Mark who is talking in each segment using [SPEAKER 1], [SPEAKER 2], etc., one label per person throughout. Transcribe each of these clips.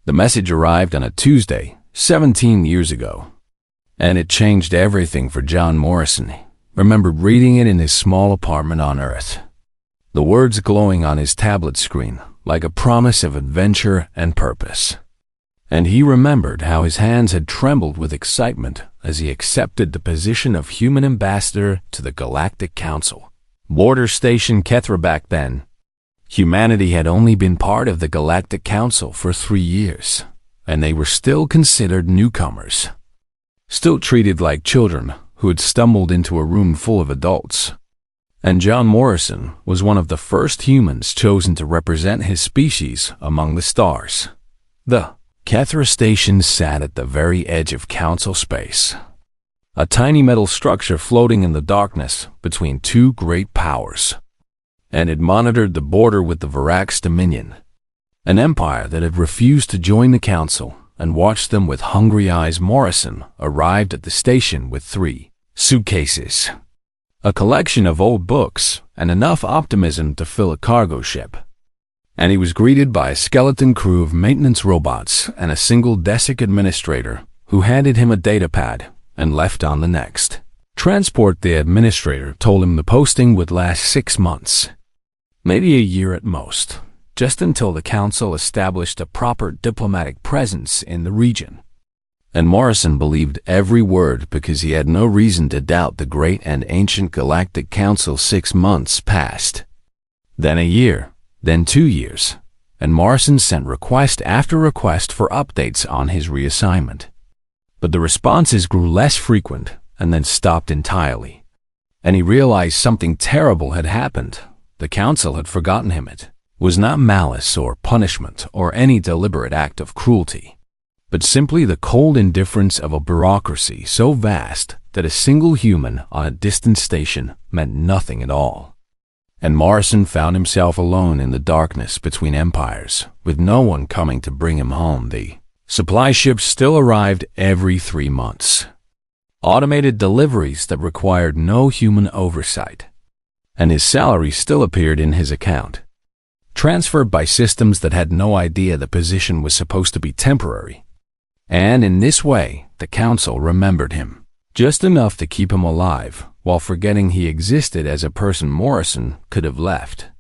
[SPEAKER 1] The message arrived on a Tuesday, 17 years ago, and it changed everything for John Morrison. He remembered reading it in his small apartment on Earth, the words glowing on his tablet screen like a promise of adventure and purpose. And he remembered how his hands had trembled with excitement as he accepted the position of human ambassador to the Galactic Council. Border Station Kethra. Back then, humanity had only been part of the Galactic Council for 3 years, and they were still considered newcomers, still treated like children who had stumbled into a room full of adults. And John Morrison was one of the first humans chosen to represent his species among the stars. The Kethra station sat at the very edge of Council space, a tiny metal structure floating in the darkness between two great powers, and it monitored the border with the Varax Dominion, an empire that had refused to join the Council and watched them with hungry eyes. Morrison arrived at the station with 3 suitcases, a collection of old books, and enough optimism to fill a cargo ship. And he was greeted by a skeleton crew of maintenance robots and a single desk administrator who handed him a datapad and left on the next transport. The administrator told him the posting would last 6 months, maybe a year at most, just until the Council established a proper diplomatic presence in the region. And Morrison believed every word because he had no reason to doubt the great and ancient Galactic Council. 6 months passed, then a year, then 2 years, and Morrison sent request after request for updates on his reassignment. But the responses grew less frequent and then stopped entirely. And he realized something terrible had happened. The Council had forgotten him. It was not malice or punishment or any deliberate act of cruelty, but simply the cold indifference of a bureaucracy so vast that a single human on a distant station meant nothing at all. And Morrison found himself alone in the darkness between empires, with no one coming to bring him home. The supply ships still arrived every 3 months, automated deliveries that required no human oversight, and his salary still appeared in his account, transferred by systems that had no idea the position was supposed to be temporary. And in this way, the Council remembered him, just enough to keep him alive, while forgetting he existed as a person. Morrison could have left,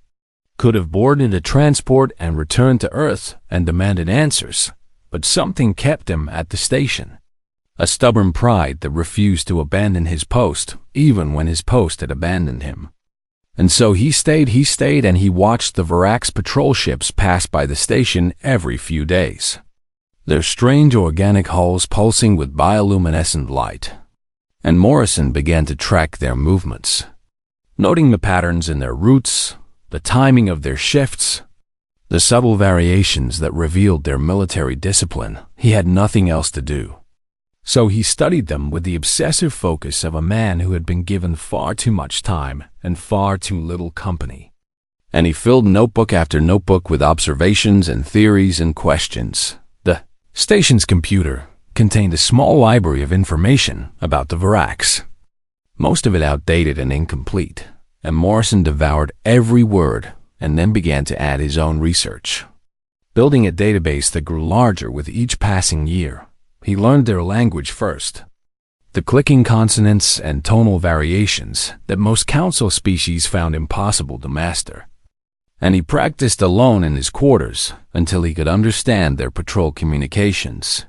[SPEAKER 1] could have boarded a transport and returned to Earth and demanded answers, but something kept him at the station, a stubborn pride that refused to abandon his post, even when his post had abandoned him. And so he stayed, and he watched the Varax patrol ships pass by the station every few days, their strange organic hulls pulsing with bioluminescent light. And Morrison began to track their movements, noting the patterns in their routes, the timing of their shifts, the subtle variations that revealed their military discipline. He had nothing else to do, so he studied them with the obsessive focus of a man who had been given far too much time and far too little company. And he filled notebook after notebook with observations and theories and questions. The station's computer contained a small library of information about the Varax, most of it outdated and incomplete, and Morrison devoured every word and then began to add his own research, building a database that grew larger with each passing year. He learned their language first, the clicking consonants and tonal variations that most Council species found impossible to master, and he practiced alone in his quarters until he could understand their patrol communications,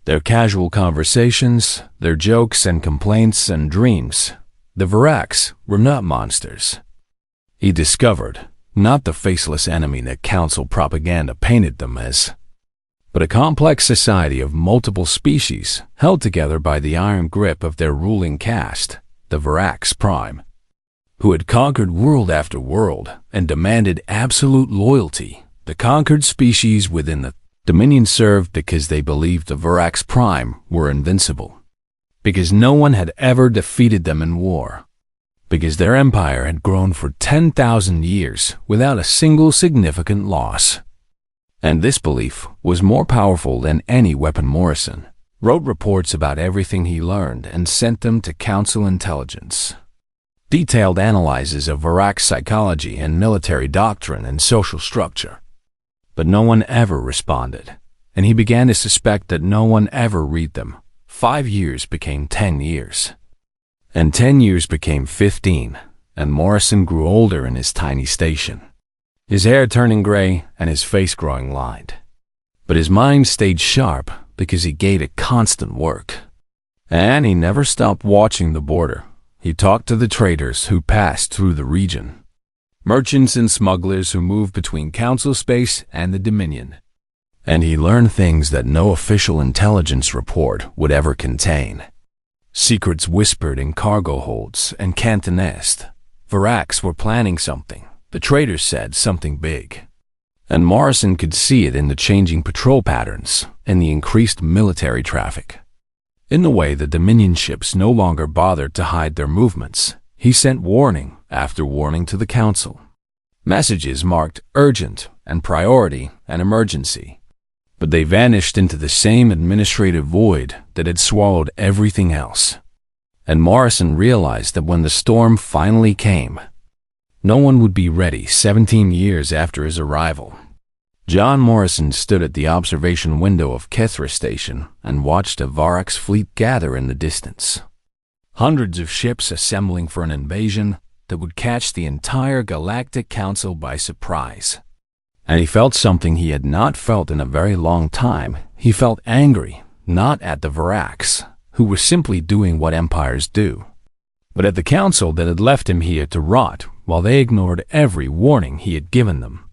[SPEAKER 1] their casual conversations, their jokes and complaints and dreams. The Varax were not monsters, he discovered, not the faceless enemy that Council propaganda painted them as, but a complex society of multiple species held together by the iron grip of their ruling caste, the Varax Prime, who had conquered world after world and demanded absolute loyalty. The conquered species within the Dominion served because they believed the Varax Prime were invincible, because no one had ever defeated them in war, because their empire had grown for 10,000 years without a single significant loss. And this belief was more powerful than any weapon. Morrison wrote reports about everything he learned and sent them to Council intelligence, detailed analyses of Varax psychology and military doctrine and social structure. But no one ever responded, and he began to suspect that no one ever read them. 5 years became 10 years. And 10 years became 15, and Morrison grew older in his tiny station, his hair turning gray and his face growing lined. But his mind stayed sharp because he gave it constant work. And he never stopped watching the border. He talked to the traders who passed through the region, merchants and smugglers who moved between Council space and the Dominion. And he learned things that no official intelligence report would ever contain. Secrets whispered in cargo holds and Cantonese. Varax were planning something. The traders said something big. And Morrison could see it in the changing patrol patterns and the increased military traffic. In the way the Dominion ships no longer bothered to hide their movements, he sent warning after warning to the Council. Messages marked urgent and priority and emergency. But they vanished into the same administrative void that had swallowed everything else. And Morrison realized that when the storm finally came, no one would be ready 17 years after his arrival. John Morrison stood at the observation window of Kethra Station and watched a Varax fleet gather in the distance. Hundreds of ships assembling for an invasion that would catch the entire Galactic Council by surprise. And he felt something he had not felt in a very long time. He felt angry, not at the Varax, who were simply doing what empires do, but at the Council that had left him here to rot while they ignored every warning he had given them.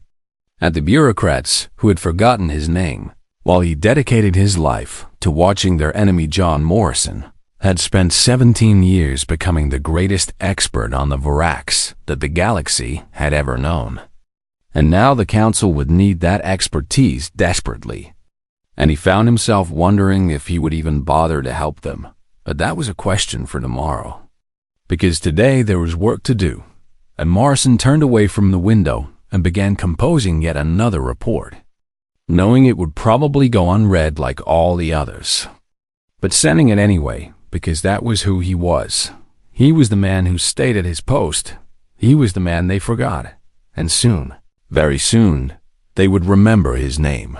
[SPEAKER 1] At the bureaucrats who had forgotten his name, while he dedicated his life to watching their enemy John Morrison, had spent 17 years becoming the greatest expert on the Varax that the galaxy had ever known. And now the Council would need that expertise desperately. And he found himself wondering if he would even bother to help them. But that was a question for tomorrow. Because today there was work to do. And Morrison turned away from the window and began composing yet another report, knowing it would probably go unread like all the others, but sending it anyway because that was who he was. He was the man who stayed at his post. He was the man they forgot. And soon, very soon, they would remember his name.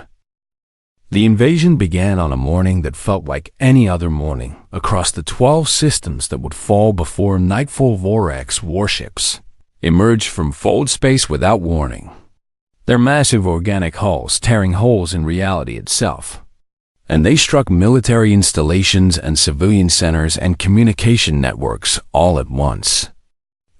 [SPEAKER 1] The invasion began on a morning that felt like any other morning across the 12 systems that would fall before Nightfall Vorax warships emerged from fold space without warning, their massive organic hulls tearing holes in reality itself. And they struck military installations and civilian centers and communication networks all at once.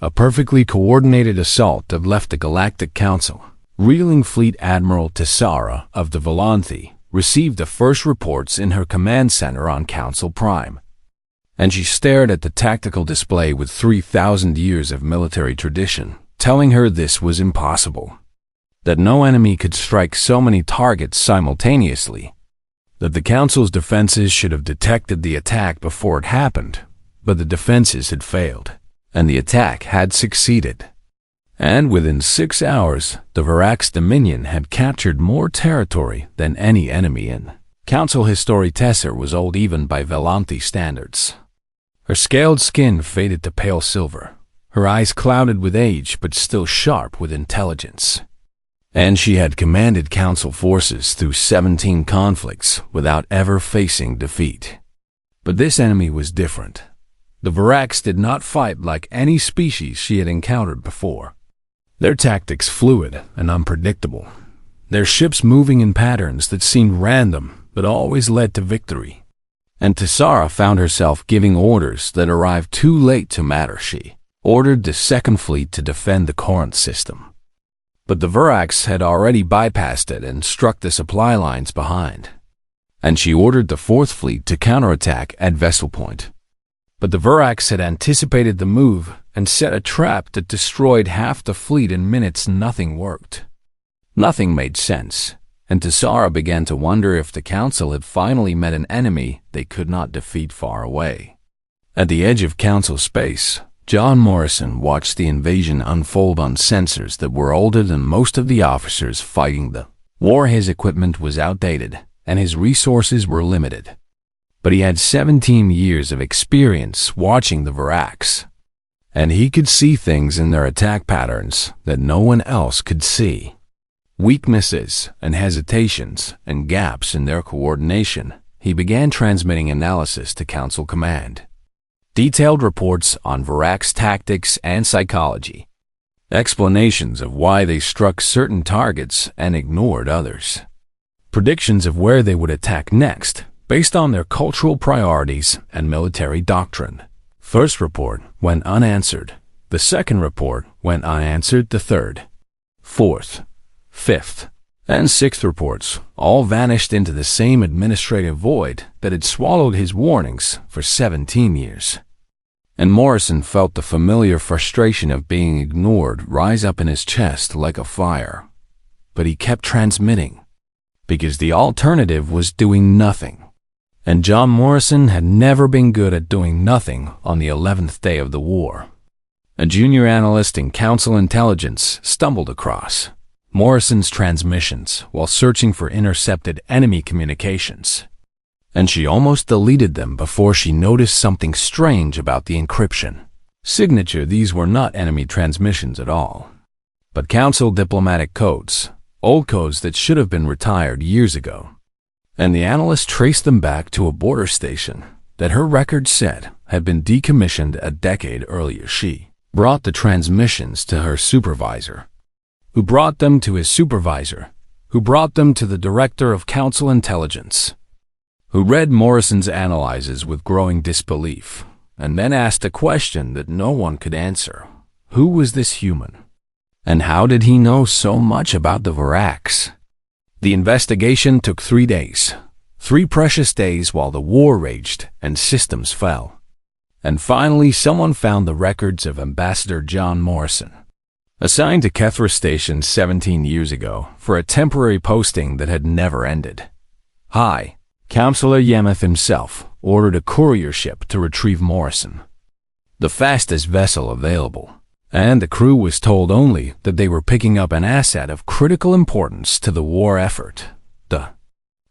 [SPEAKER 1] A perfectly coordinated assault that left the Galactic Council. Reeling Fleet Admiral Tessara of the Volanthi received the first reports in her command center on Council Prime. And she stared at the tactical display with 3,000 years of military tradition, telling her this was impossible. That no enemy could strike so many targets simultaneously. That the Council's defenses should have detected the attack before it happened, but the defenses had failed, and the attack had succeeded. And within 6 hours, the Varax Dominion had captured more territory than any enemy in Council History. Tesser was old even by Volanthi standards. Her scaled skin faded to pale silver, her eyes clouded with age but still sharp with intelligence. And she had commanded Council forces through 17 conflicts without ever facing defeat. But this enemy was different. The Varax did not fight like any species she had encountered before. Their tactics fluid and unpredictable, their ships moving in patterns that seemed random but always led to victory. And Tessara found herself giving orders that arrived too late to matter. She ordered the Second Fleet to defend the Corinth system. But the Varax had already bypassed it and struck the supply lines behind. And she ordered the Fourth Fleet to counterattack at Vessel Point. But the Varax had anticipated the move and set a trap that destroyed half the fleet in minutes. Nothing worked. Nothing made sense, and Tessara began to wonder if the Council had finally met an enemy they could not defeat far away. At the edge of Council space, John Morrison watched the invasion unfold on sensors that were older than most of the officers fighting the war. His equipment was outdated, and his resources were limited. But he had 17 years of experience watching the Varax, and he could see things in their attack patterns that no one else could see. weaknesses and hesitations and gaps in their coordination, he began transmitting analysis to Council Command. Detailed reports on Varak's tactics and psychology. Explanations of why they struck certain targets and ignored others. Predictions of where they would attack next, based on their cultural priorities and military doctrine. First report went unanswered. The second report went unanswered. The third, fourth, fifth, and sixth reports all vanished into the same administrative void that had swallowed his warnings for 17 years. And Morrison felt the familiar frustration of being ignored rise up in his chest like a fire. But he kept transmitting, because the alternative was doing nothing. And John Morrison had never been good at doing nothing on the 11th day of the war. A junior analyst in Council Intelligence stumbled across Morrison's transmissions while searching for intercepted enemy communications, and she almost deleted them before she noticed something strange about the encryption signature. These were not enemy transmissions at all, but Council diplomatic codes, old codes that should have been retired years ago. And the analyst traced them back to a border station that her records said had been decommissioned a decade earlier. She brought the transmissions to her supervisor, who brought them to his supervisor, who brought them to the director of Council Intelligence, who read Morrison's analyses with growing disbelief, and then asked a question that no one could answer. Who was this human? And how did he know so much about the Varaks? The investigation took 3 days, 3 precious days while the war raged and systems fell. And finally someone found the records of Ambassador John Morrison, assigned to Kethra Station 17 years ago for a temporary posting that had never ended. High Counselor Yemeth himself ordered a courier ship to retrieve Morrison, the fastest vessel available, and the crew was told only that they were picking up an asset of critical importance to the war effort. The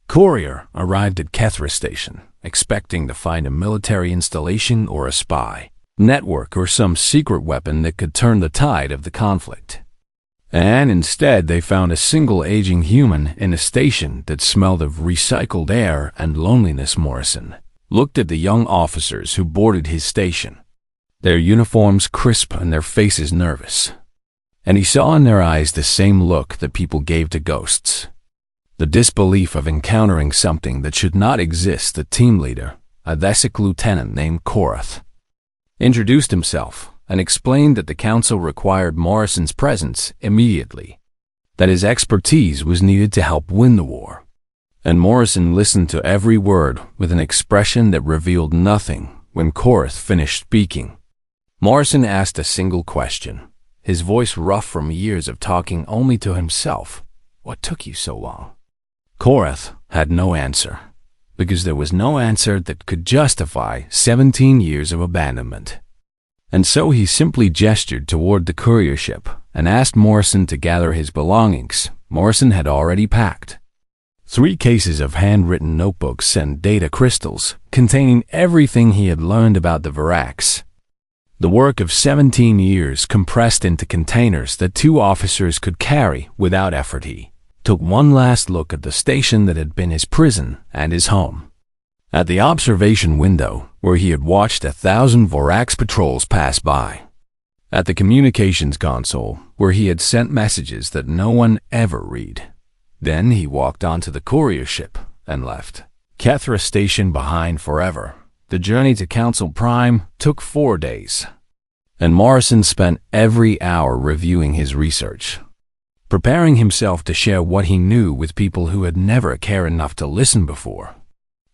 [SPEAKER 1] courier arrived at Kethra Station, expecting to find a military installation or a spy network or some secret weapon that could turn the tide of the conflict. And instead they found a single aging human in a station that smelled of recycled air and loneliness. Morrison looked at the young officers who boarded his station, their uniforms crisp and their faces nervous, and he saw in their eyes the same look that people gave to ghosts, the disbelief of encountering something that should not exist. The team leader, a Thessic lieutenant named Korath, introduced himself and explained that the council required Morrison's presence immediately, that his expertise was needed to help win the war. And Morrison listened to every word with an expression that revealed nothing. When Korath finished speaking, Morrison asked a single question, his voice rough from years of talking only to himself. What took you so long? Korath had no answer, because there was no answer that could justify 17 years of abandonment. And so he simply gestured toward the courier ship and asked Morrison to gather his belongings. Morrison had already packed 3 cases of handwritten notebooks and data crystals containing everything he had learned about the Varaks. The work of 17 years compressed into containers that 2 officers could carry without effort. He took one last look at the station that had been his prison and his home, at the observation window where he had watched 1,000 Voraks patrols pass by, at the communications console where he had sent messages that no one ever read. Then he walked onto the courier ship and left Kethra Station behind forever. The journey to Council Prime took 4 days, and Morrison spent every hour reviewing his research, preparing himself to share what he knew with people who had never cared enough to listen before.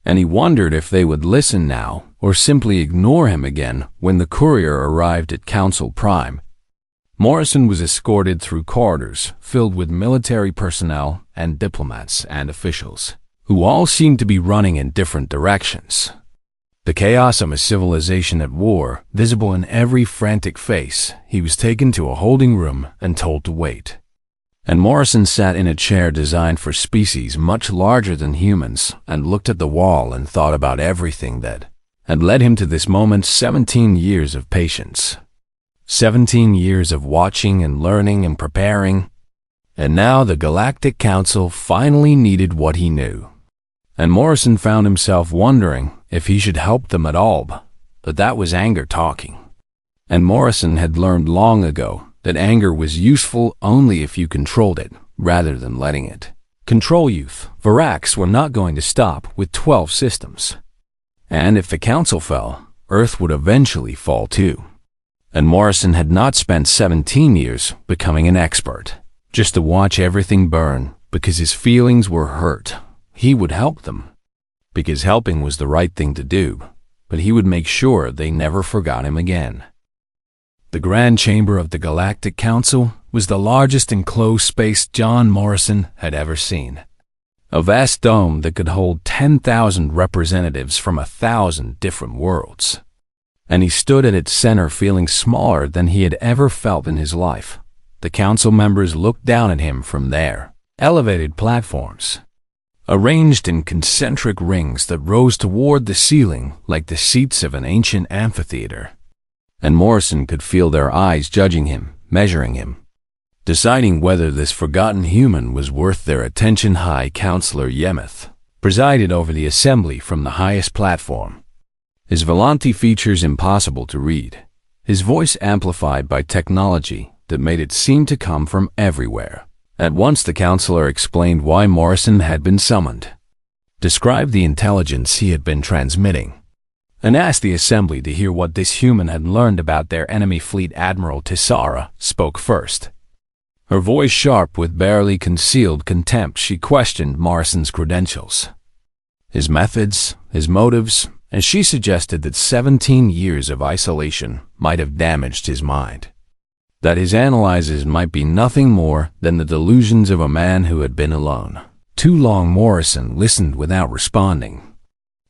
[SPEAKER 1] And he wondered if they would listen now or simply ignore him again. When the courier arrived at Council Prime, Morrison was escorted through corridors filled with military personnel and diplomats and officials, who all seemed to be running in different directions. The chaos of a civilization at war, visible in every frantic face. He was taken to a holding room and told to wait. And Morrison sat in a chair designed for species much larger than humans and looked at the wall and thought about everything that had led him to this moment. 17 years of patience, 17 years of watching and learning and preparing, And now the Galactic Council finally needed what he knew. And Morrison found himself wondering if he should help them at all, but that was anger talking. And Morrison had learned long ago that anger was useful only if you controlled it, rather than letting it control you. Varax were not going to stop with 12 systems. And if the Council fell, Earth would eventually fall too. And Morrison had not spent 17 years becoming an expert, just to watch everything burn because his feelings were hurt. He would help them, because helping was the right thing to do, but he would make sure they never forgot him again. The Grand Chamber of the Galactic Council was the largest enclosed space John Morrison had ever seen. A vast dome that could hold 10,000 representatives from 1,000 different worlds. And he stood at its center feeling smaller than he had ever felt in his life. The council members looked down at him from there. Elevated platforms, arranged in concentric rings that rose toward the ceiling like the seats of an ancient amphitheater. And Morrison could feel their eyes judging him, measuring him, deciding whether this forgotten human was worth their attention. High Counselor Yemeth presided over the assembly from the highest platform. His Volante features impossible to read, his voice amplified by technology that made it seem to come from everywhere. At once the counselor explained why Morrison had been summoned, described the intelligence he had been transmitting, and asked the assembly to hear what this human had learned about their enemy fleet. Admiral Tessara spoke first. Her voice sharp with barely concealed contempt, she questioned Morrison's credentials, his methods, his motives, and she suggested that 17 years of isolation might have damaged his mind, that his analyses might be nothing more than the delusions of a man who had been alone. Too long. Morrison listened without responding,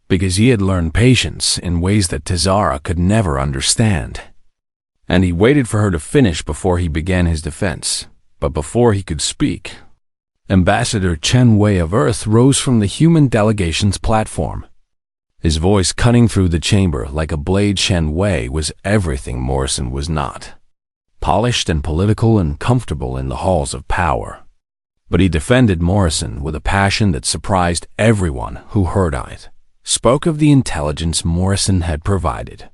[SPEAKER 1] because he had learned patience in ways that Tessara could never understand. And he waited for her to finish before he began his defense. But before he could speak, Ambassador Chen Wei of Earth rose from the human delegation's platform, his voice cutting through the chamber like a blade. Chen Wei was everything Morrison was not. Polished and political and comfortable in the halls of power. But he defended Morrison with a passion that surprised everyone who heard it. Spoke of the intelligence Morrison had provided,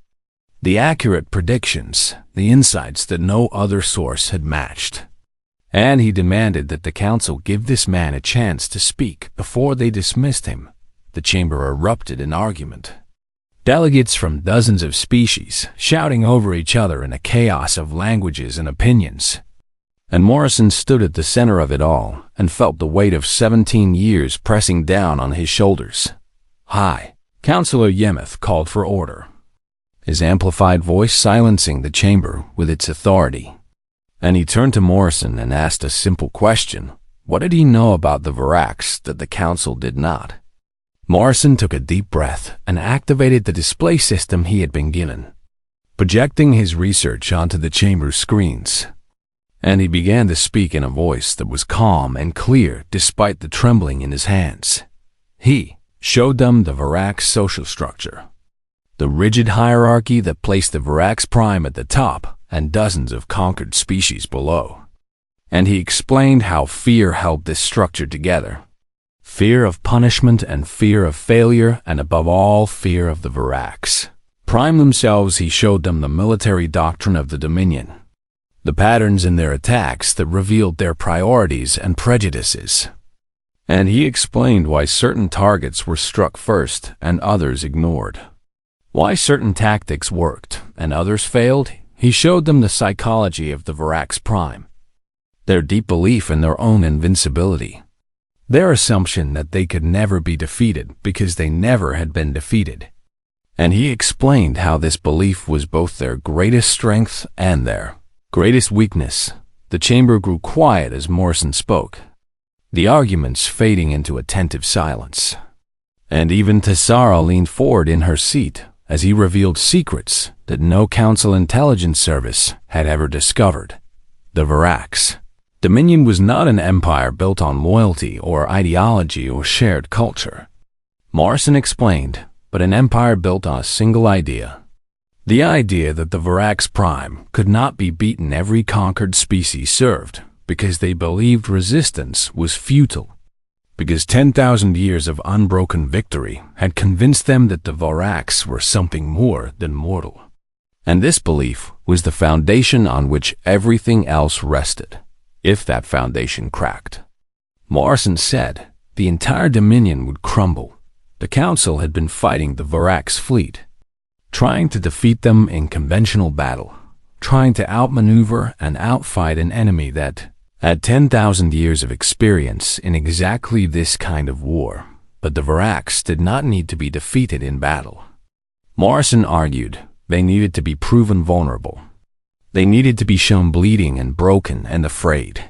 [SPEAKER 1] the accurate predictions, the insights that no other source had matched. And he demanded that the council give this man a chance to speak before they dismissed him. The chamber erupted in argument. Delegates from dozens of species shouting over each other in a chaos of languages and opinions. And Morrison stood at the center of it all and felt the weight of 17 years pressing down on his shoulders. High Counselor Yemeth called for order, his amplified voice silencing the chamber with its authority. And he turned to Morrison and asked a simple question. What did he know about the Varax that the council did not? Morrison took a deep breath and activated the display system he had been given, projecting his research onto the chamber's screens. And he began to speak in a voice that was calm and clear despite the trembling in his hands. He showed them the Varax social structure, the rigid hierarchy that placed the Varax Prime at the top and dozens of conquered species below. And he explained how fear held this structure together. Fear of punishment and fear of failure, and above all, fear of the Varax Prime themselves. He showed them the military doctrine of the Dominion, the patterns in their attacks that revealed their priorities and prejudices. And he explained why certain targets were struck first and others ignored, why certain tactics worked and others failed. He showed them the psychology of the Varax Prime, their deep belief in their own invincibility, their assumption that they could never be defeated because they never had been defeated. And he explained how this belief was both their greatest strength and their greatest weakness. The chamber grew quiet as Morrison spoke, the arguments fading into attentive silence. And even Tessara leaned forward in her seat as he revealed secrets that no council intelligence service had ever discovered. The Varax Dominion was not an empire built on loyalty or ideology or shared culture, Morrison explained, but an empire built on a single idea. The idea that the Varax Prime could not be beaten every conquered species served, because they believed resistance was futile, because 10,000 years of unbroken victory had convinced them that the Voraks were something more than mortal. And this belief was the foundation on which everything else rested, if that foundation cracked. Morrison said the entire Dominion would crumble. The Council had been fighting the Voraks fleet, trying to defeat them in conventional battle, trying to outmaneuver and outfight an enemy that had 10,000 years of experience in exactly this kind of war. But the Voraks did not need to be defeated in battle. Morrison argued they needed to be proven vulnerable. They needed to be shown bleeding and broken and afraid.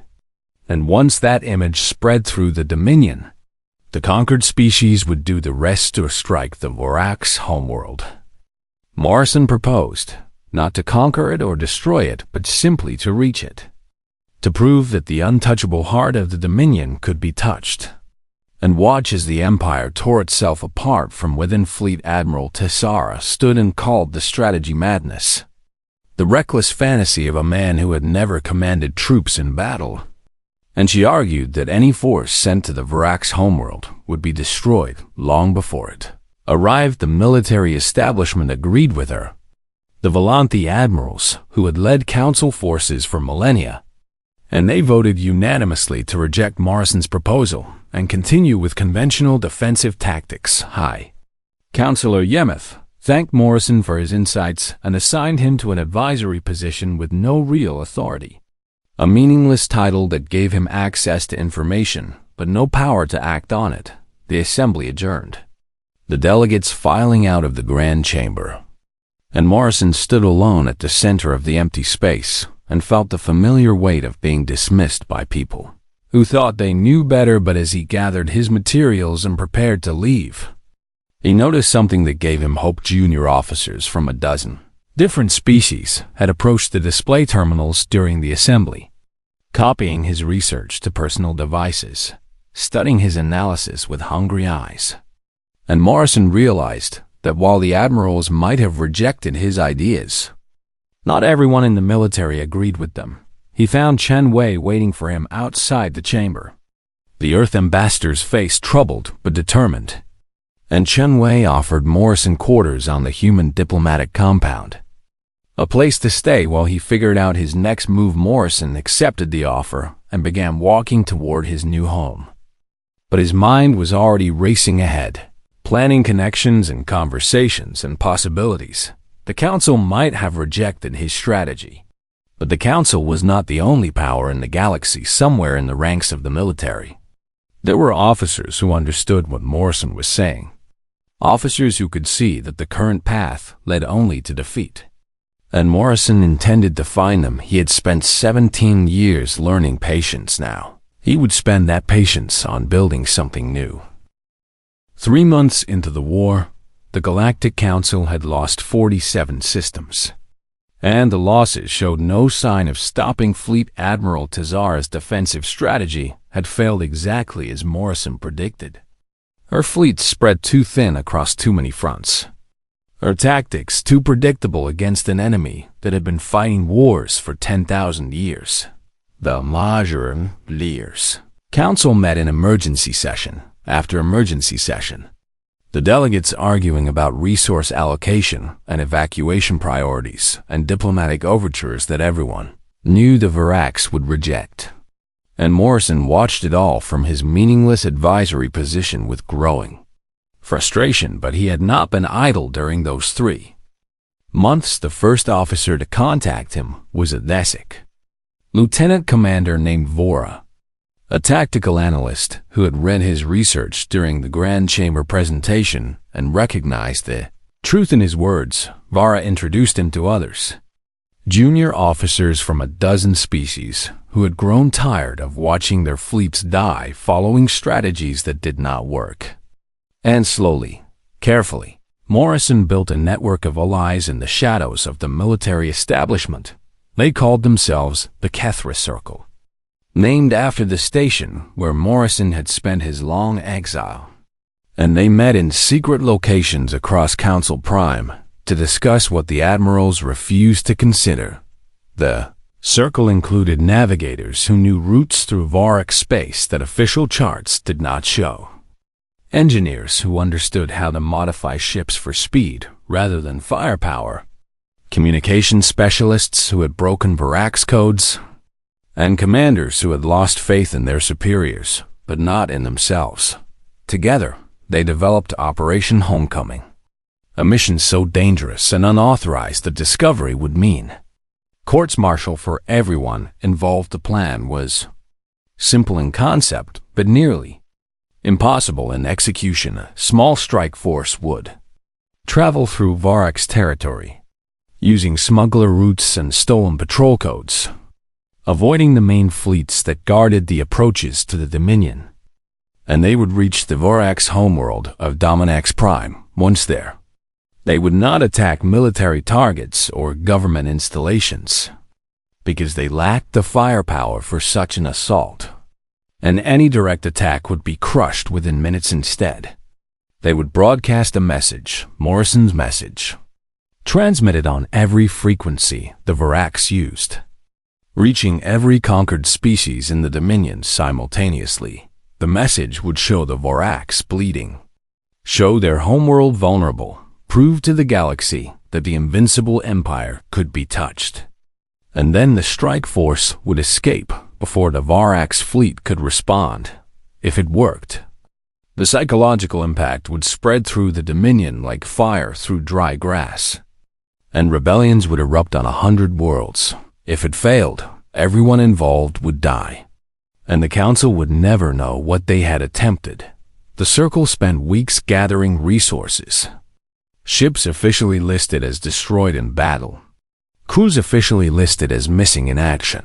[SPEAKER 1] And once that image spread through the Dominion, the conquered species would do the rest to strike the Voraks' homeworld. Morrison proposed not to conquer it or destroy it, but simply to reach it, to prove that the untouchable heart of the Dominion could be touched, and watch as the Empire tore itself apart from within. Fleet Admiral Tessara stood and called the strategy madness, the reckless fantasy of a man who had never commanded troops in battle. And she argued that any force sent to the Voraks' homeworld would be destroyed long before it arrived. The military establishment agreed with her. The Volanthi admirals, who had led council forces for millennia, and they voted unanimously to reject Morrison's proposal and continue with conventional defensive tactics. High Councillor Yemeth thanked Morrison for his insights and assigned him to an advisory position with no real authority, a meaningless title that gave him access to information but no power to act on it. The assembly adjourned, the delegates filing out of the grand chamber, and Morrison stood alone at the center of the empty space and felt the familiar weight of being dismissed by people who thought they knew better. But as he gathered his materials and prepared to leave, he noticed something that gave him hope. Junior officers from a dozen different species had approached the display terminals during the assembly, copying his research to personal devices, studying his analysis with hungry eyes. And Morrison realized that while the admirals might have rejected his ideas, not everyone in the military agreed with them. He found Chen Wei waiting for him outside the chamber, the Earth ambassador's face troubled but determined. And Chen Wei offered Morrison quarters on the human diplomatic compound, a place to stay while he figured out his next move. Morrison accepted the offer and began walking toward his new home. But his mind was already racing ahead, planning connections and conversations and possibilities. The Council might have rejected his strategy, but the Council was not the only power in the galaxy. Somewhere in the ranks of the military, there were officers who understood what Morrison was saying, officers who could see that the current path led only to defeat. And Morrison intended to find them. He had spent 17 years learning patience. Now he would spend that patience on building something new. 3 months into the war, the Galactic Council had lost 47 systems, and the losses showed no sign of stopping. Fleet Admiral Tessara's defensive strategy had failed exactly as Morrison predicted. Her fleet spread too thin across too many fronts, her tactics too predictable against an enemy that had been fighting wars for 10,000 years. The Majoran Lears Council met in emergency session after emergency session, the delegates arguing about resource allocation and evacuation priorities and diplomatic overtures that everyone knew the Voraks would reject. And Morrison watched it all from his meaningless advisory position with growing frustration. But he had not been idle during those 3 months. The first officer to contact him was a Thesic lieutenant commander named Vora, a tactical analyst who had read his research during the Grand Chamber presentation and recognized the truth in his words. Vora introduced him to others, junior officers from a dozen species who had grown tired of watching their fleets die following strategies that did not work. And slowly, carefully, Morrison built a network of allies in the shadows of the military establishment. They called themselves the Kethra Circle, named after the station where Morrison had spent his long exile. And they met in secret locations across Council Prime to discuss what the admirals refused to consider: the Circle included navigators who knew routes through Varak space that official charts did not show. Engineers who understood how to modify ships for speed rather than firepower. Communication specialists who had broken Varak's codes. And commanders who had lost faith in their superiors, but not in themselves. Together, they developed Operation Homecoming, a mission so dangerous and unauthorized that discovery would mean courts-martial for everyone involved. The plan was simple in concept, but nearly impossible in execution. A small strike force would travel through Varak's territory, using smuggler routes and stolen patrol codes, avoiding the main fleets that guarded the approaches to the Dominion. And they would reach the Varak's homeworld of Dominax Prime. Once there, they would not attack military targets or government installations, because they lacked the firepower for such an assault. And any direct attack would be crushed within minutes. Instead, they would broadcast a message, Morrison's message, transmitted on every frequency the Varaks used, reaching every conquered species in the Dominion simultaneously. The message would show the Varaks bleeding, show their homeworld vulnerable, prove to the galaxy that the invincible empire could be touched. And then the strike force would escape before the Varak's fleet could respond. If it worked, the psychological impact would spread through the Dominion like fire through dry grass, and rebellions would erupt on 100 worlds. If it failed, everyone involved would die, and the Council would never know what they had attempted. The Circle spent weeks gathering resources. Ships officially listed as destroyed in battle. Crews officially listed as missing in action.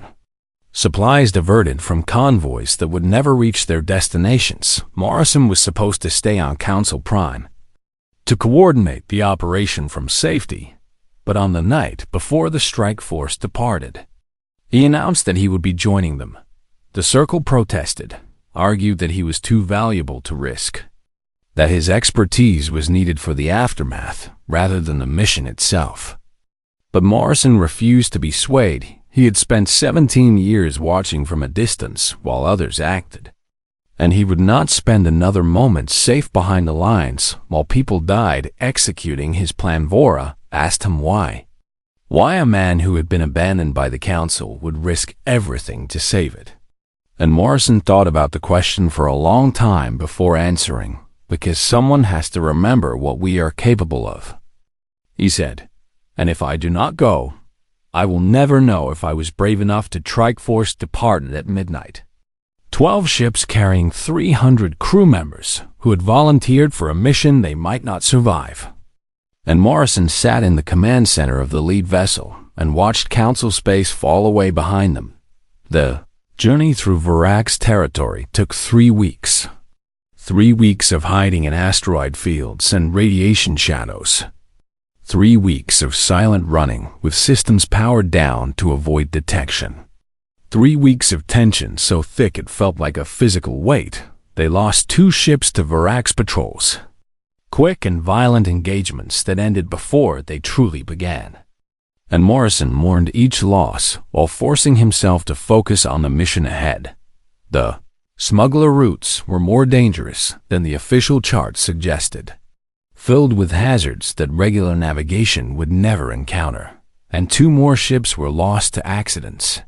[SPEAKER 1] Supplies diverted from convoys that would never reach their destinations. Morrison was supposed to stay on Council Prime to coordinate the operation from safety, but on the night before the strike force departed, he announced that he would be joining them. The Circle protested, argued that he was too valuable to risk, that his expertise was needed for the aftermath rather than the mission itself. But Morrison refused to be swayed. He had spent 17 years watching from a distance while others acted, and he would not spend another moment safe behind the lines while people died executing his plan. Vora asked him why. Why a man who had been abandoned by the Council would risk everything to save it. And Morrison thought about the question for a long time before answering. Because someone has to remember what we are capable of, he said. And if I do not go, I will never know if I was brave enough to strike force departed at midnight. 12 ships carrying 300 crew members who had volunteered for a mission they might not survive. And Morrison sat in the command center of the lead vessel and watched Council space fall away behind them. The journey through Varak's territory took 3 weeks. 3 weeks of hiding in asteroid fields and radiation shadows. 3 weeks of silent running with systems powered down to avoid detection. 3 weeks of tension so thick it felt like a physical weight. They lost 2 ships to Varak's patrols. Quick and violent engagements that ended before they truly began. And Morrison mourned each loss while forcing himself to focus on the mission ahead. The smuggler routes were more dangerous than the official charts suggested, filled with hazards that regular navigation would never encounter, and 2 more ships were lost to accidents,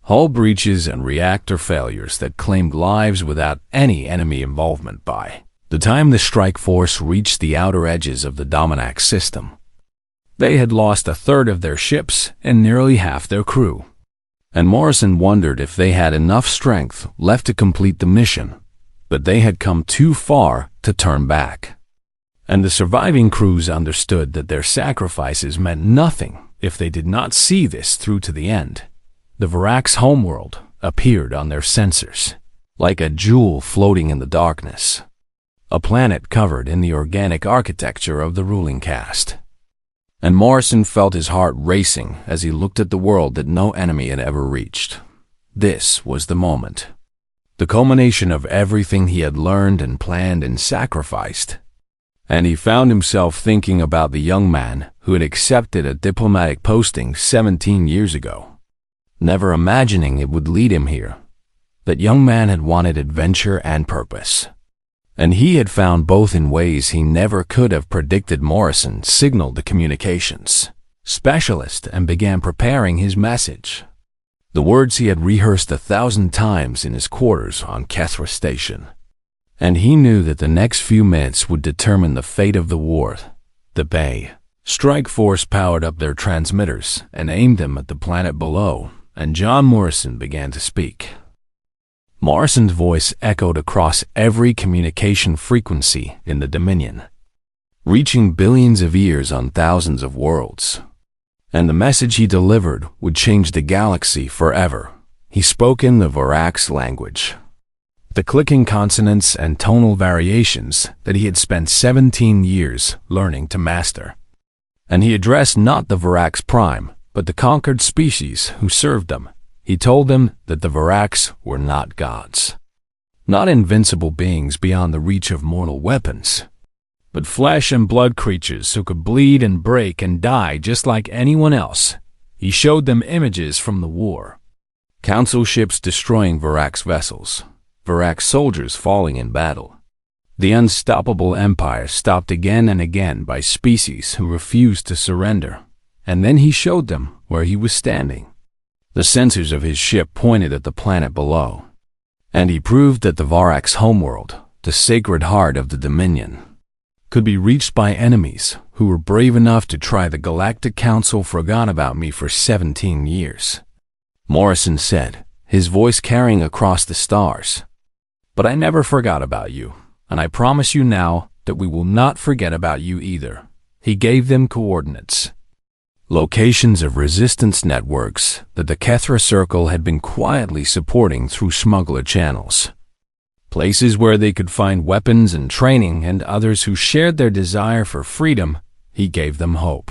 [SPEAKER 1] hull breaches and reactor failures that claimed lives without any enemy involvement. By the time the strike force reached the outer edges of the Dominax system, they had lost 1/3 of their ships and nearly half their crew. And Morrison wondered if they had enough strength left to complete the mission, but they had come too far to turn back. And the surviving crews understood that their sacrifices meant nothing if they did not see this through to the end. The Varak's homeworld appeared on their sensors, like a jewel floating in the darkness, a planet covered in the organic architecture of the ruling caste. And Morrison felt his heart racing as he looked at the world that no enemy had ever reached. This was the moment, the culmination of everything he had learned and planned and sacrificed. And he found himself thinking about the young man who had accepted a diplomatic posting 17 years ago. never imagining it would lead him here. That young man had wanted adventure and purpose, and he had found both in ways he never could have predicted. Morrison signaled the communications specialist and began preparing his message. The words he had rehearsed 1,000 times in his quarters on Kethra Station. And he knew that the next few minutes would determine the fate of the war. The Bay Strike Force powered up their transmitters and aimed them at the planet below, and John Morrison began to speak. Morrison's voice echoed across every communication frequency in the Dominion, reaching billions of ears on thousands of worlds. And the message he delivered would change the galaxy forever. He spoke in the Varax language, the clicking consonants and tonal variations that he had spent 17 years learning to master. And he addressed not the Varax Prime, but the conquered species who served them. He told them that the Varax were not gods, not invincible beings beyond the reach of mortal weapons, but flesh and blood creatures who could bleed and break and die just like anyone else. He showed them images from the war. Council ships destroying Varax vessels, Varax soldiers falling in battle. The unstoppable empire stopped again and again by species who refused to surrender. And then he showed them where he was standing. The sensors of his ship pointed at the planet below, and he proved that the Varax homeworld, the sacred heart of the Dominion, could be reached by enemies who were brave enough to try. The Galactic Council forgot about me for 17 years. Morrison said, his voice carrying across the stars. But I never forgot about you, and I promise you now that we will not forget about you either. He gave them coordinates, locations of resistance networks that the Kethra Circle had been quietly supporting through smuggler channels, places where they could find weapons and training, and others who shared their desire for freedom. He gave them hope,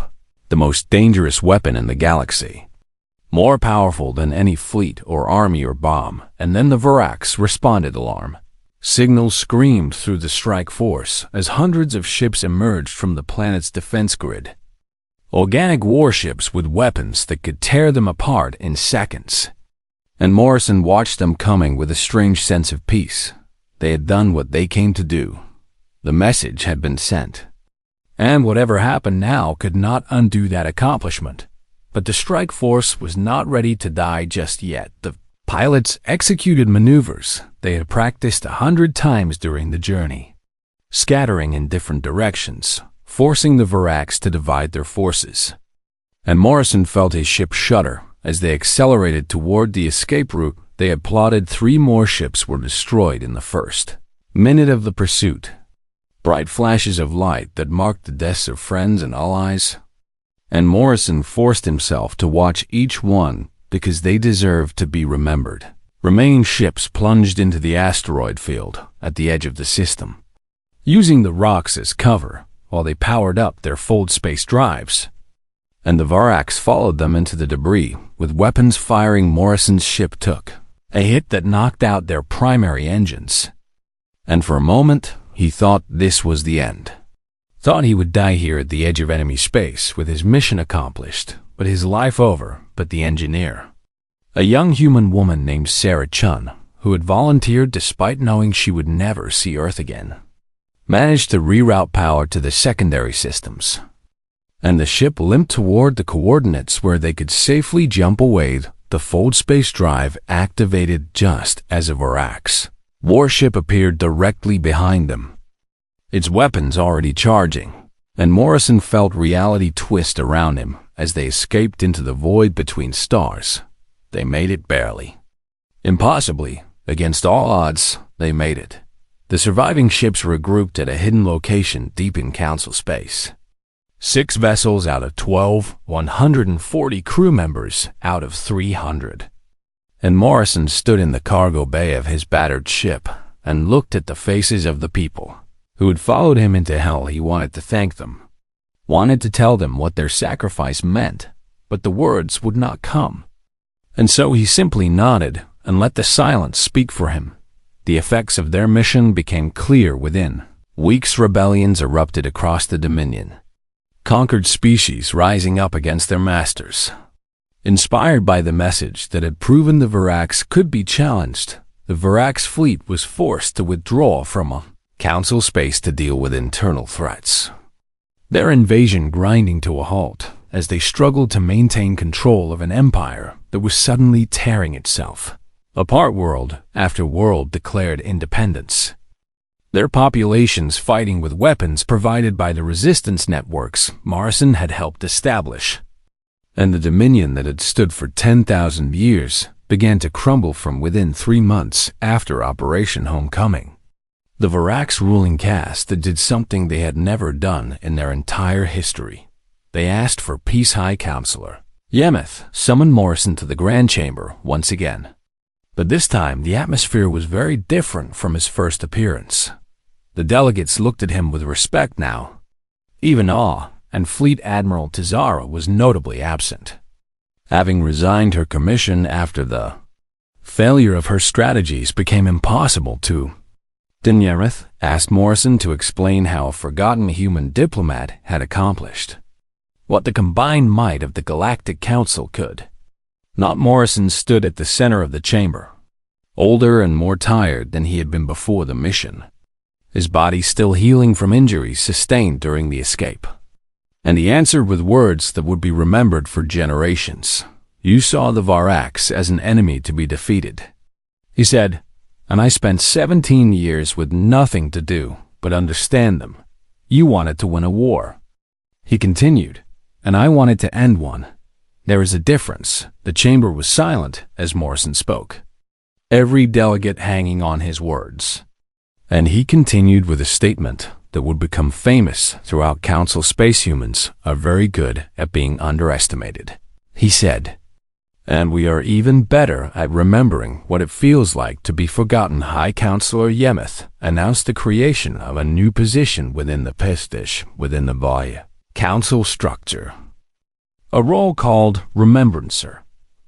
[SPEAKER 1] the most dangerous weapon in the galaxy, more powerful than any fleet or army or bomb. And then the Varax responded alarm. Signals screamed through the strike force as hundreds of ships emerged from the planet's defense grid. Organic warships with weapons that could tear them apart in seconds. And Morrison watched them coming with a strange sense of peace. They had done what they came to do. The message had been sent. And whatever happened now could not undo that accomplishment. But the strike force was not ready to die just yet. The pilots executed maneuvers they had practiced 100 times during the journey, scattering in different directions, forcing the Varax to divide their forces. And Morrison felt his ship shudder as they accelerated toward the escape route they had plotted. 3 more ships were destroyed in the first minute of the pursuit. Bright flashes of light that marked the deaths of friends and allies. And Morrison forced himself to watch each one because they deserved to be remembered. Remaining ships plunged into the asteroid field at the edge of the system, using the rocks as cover while they powered up their fold space drives. And the Varax followed them into the debris with weapons firing. Morrison's ship took a hit that knocked out their primary engines. And for a moment, he thought this was the end. Thought he would die here at the edge of enemy space with his mission accomplished, but his life over. But the engineer, a young human woman named Sarah Chun, who had volunteered despite knowing she would never see Earth again, managed to reroute power to the secondary systems. And the ship limped toward the coordinates where they could safely jump away. The fold space drive activated just as a Varax warship appeared directly behind them, its weapons already charging, and Morrison felt reality twist around him as they escaped into the void between stars. They made it barely. Impossibly, against all odds, they made it. The surviving ships regrouped at a hidden location deep in Council space. 6 vessels out of 12, 140 crew members out of 300. And Morrison stood in the cargo bay of his battered ship and looked at the faces of the people who had followed him into hell. He wanted to thank them, wanted to tell them what their sacrifice meant, but the words would not come. And so he simply nodded and let the silence speak for him. The effects of their mission became clear within. Weeks rebellions erupted across the Dominion, conquered species rising up against their masters. Inspired by the message that had proven the Varax could be challenged, the Varax fleet was forced to withdraw from a council space to deal with internal threats. Their invasion grinding to a halt as they struggled to maintain control of an empire that was suddenly tearing itself apart. World after world declared independence, their populations fighting with weapons provided by the resistance networks Morrison had helped establish. And the dominion that had stood for 10,000 years began to crumble from within 3 months after Operation Homecoming. The Varax ruling caste that did something they had never done in their entire history. They asked for peace. High Counselor Yemeth summoned Morrison to the Grand Chamber once again. But this time the atmosphere was very different from his first appearance. The delegates looked at him with respect now. Even awe, and Fleet Admiral Tizara was notably absent, having resigned her commission after the failure of her strategies became impossible to. Yemeth asked Morrison to explain how a forgotten human diplomat had accomplished what the combined might of the Galactic Council could. Not. Morrison stood at the center of the chamber, older and more tired than he had been before the mission, his body still healing from injuries sustained during the escape. And he answered with words that would be remembered for generations. You saw the Varax as an enemy to be defeated, he said, and I spent 17 years with nothing to do but understand them. You wanted to win a war, he continued, and I wanted to end one. There is a difference. The chamber was silent as Morrison spoke, every delegate hanging on his words. And he continued with a statement that would become famous throughout Council. Space humans are very good at being underestimated, he said. And we are even better at remembering what it feels like to be forgotten. High Counselor Yemeth announced the creation of a new position within the Pestish within the HFY Council structure. A role called Remembrancer,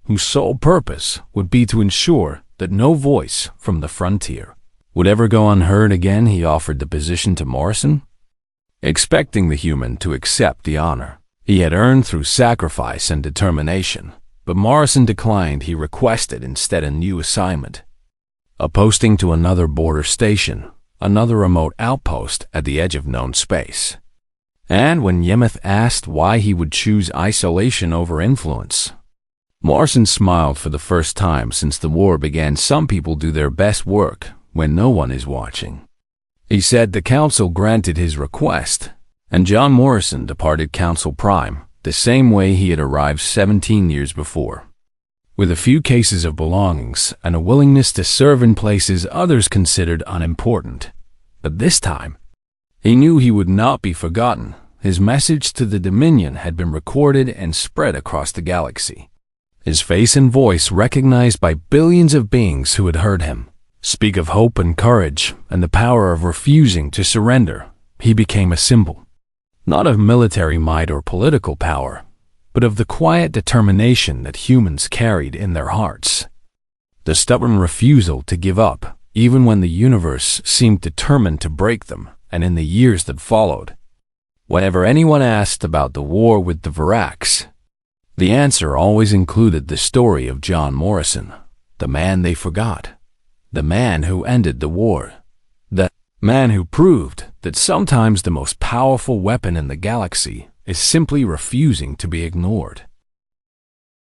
[SPEAKER 1] whose sole purpose would be to ensure that no voice from the frontier would ever go unheard again. He offered the position to Morrison, expecting the human to accept the honor he had earned through sacrifice and determination. But Morrison declined. He requested instead a new assignment, a posting to another border station, another remote outpost at the edge of known space. And when Yemeth asked why he would choose isolation over influence, Morrison smiled. For the first time since the war began, some people do their best work when no one is watching. He said the council granted his request, and John Morrison departed Council Prime the same way he had arrived 17 years before, with a few cases of belongings and a willingness to serve in places others considered unimportant. But this time, he knew he would not be forgotten. His message to the Dominion had been recorded and spread across the galaxy, his face and voice recognized by billions of beings who had heard him speak of hope and courage and the power of refusing to surrender. He became a symbol, not of military might or political power, but of the quiet determination that humans carried in their hearts. The stubborn refusal to give up, even when the universe seemed determined to break them. And in the years that followed, whenever anyone asked about the war with the Varax, the answer always included the story of John Morrison, the man they forgot, the man who ended the war, the man who proved that sometimes the most powerful weapon in the galaxy is simply refusing to be ignored.